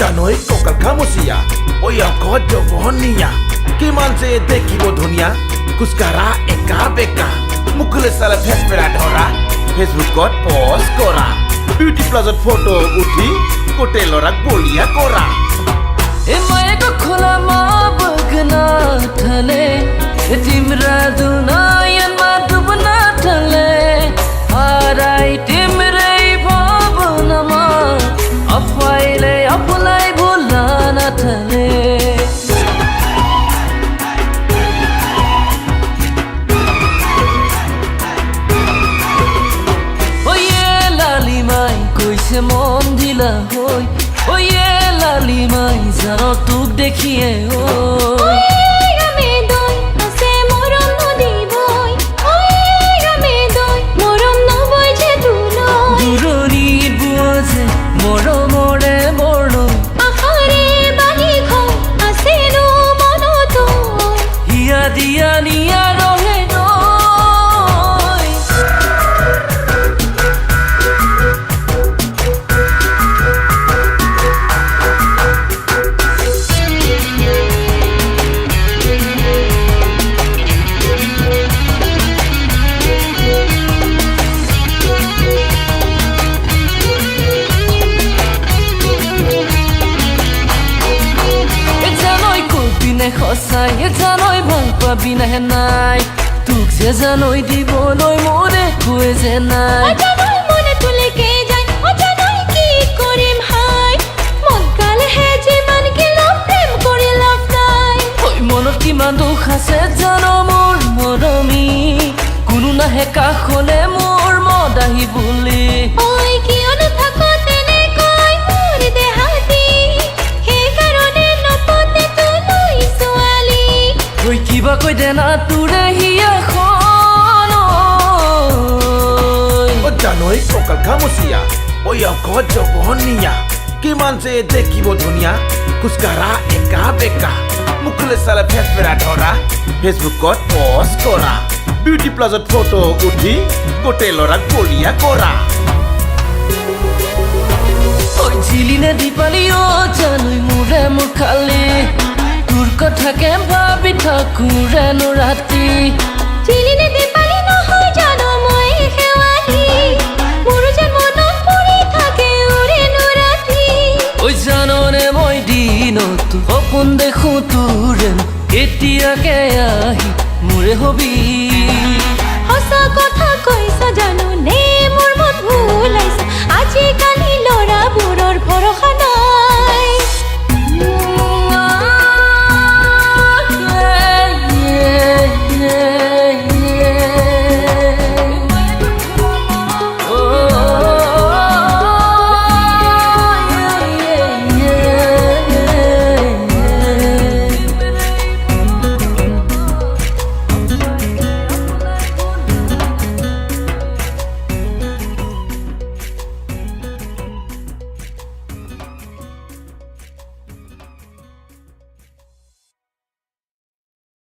জানৈ কঁকাল খামুচিয়া অংকত জগনীয়া কিমান যে দেখিব ধুনীয়া খোজকাঢ়া একা বেকা মুখলৈ চালে ফেচ পেৰা ধৰা ফেচবুকত পষ্ট কৰা বিউটি প্লাজত ফটো উঠি গোটেই ল'ৰাক বলিয়া কৰা मायाको खोलामा बग्न थाले तिम्रा दुनयनमा डुब्न थाले हराई तिम्रै भावनामा आफैले आफूलाई भुल्न थाले ओ ये लालीमाई कैसे मन दिला होय ओ ये लालीमाई जानो तुक देखिए ओ সঁচাই জানৈ ভাল পাবি নাহে নাই তোক যে জানৈ দিবলৈ মোৰে হৈ যে নাই মনে তুলিকে যায় অজানৈ কি কৰিম হাই মন কালেহে যিমান গেলম প্ৰেম কৰি লাভ নাই ঐ মনত কিমান দুখ আছে জানো মোৰ মৰমী কোনো নাহে কাষলে মোৰ মদ আহি বুলি ঐ কিয়নো থাক তেনেকৈ মোৰ দেহাতি সেইকাৰণে নপতে তোলৈ ছোৱালী ঐ কিবা কৈ দে না তোৰে হিয়াখন জানৈ কঁকাল খামুচিয়া অংকত জগনীয়া কিমান যে দেখিব ধুনীয়া খোজকাঢ়া একা বেকা মুখলৈ চালে ফেচ পেৰা ধৰা ফেচবুকত পষ্ট কৰা বিউটি প্লাজত ফটো উঠি গোটেই ল'ৰাক বলিয়া কৰা ঐ ঝিলিনে দীপালি অ জানৈ মোৰে মোৰ খালি তোৰ কথাকে ভাবি থাকোৰেনো ৰাতি চিলিনে দীপালি নহয় জানো মই শেৱালি মোৰ যে মনত পৰি থাকে উৰেনো ৰাতি ঐ জাননে মই দিনত সপোন দেখো তোৰে এতিয়াকে আহি মোৰে হবি সঁচা কথা কৈছা জানো নে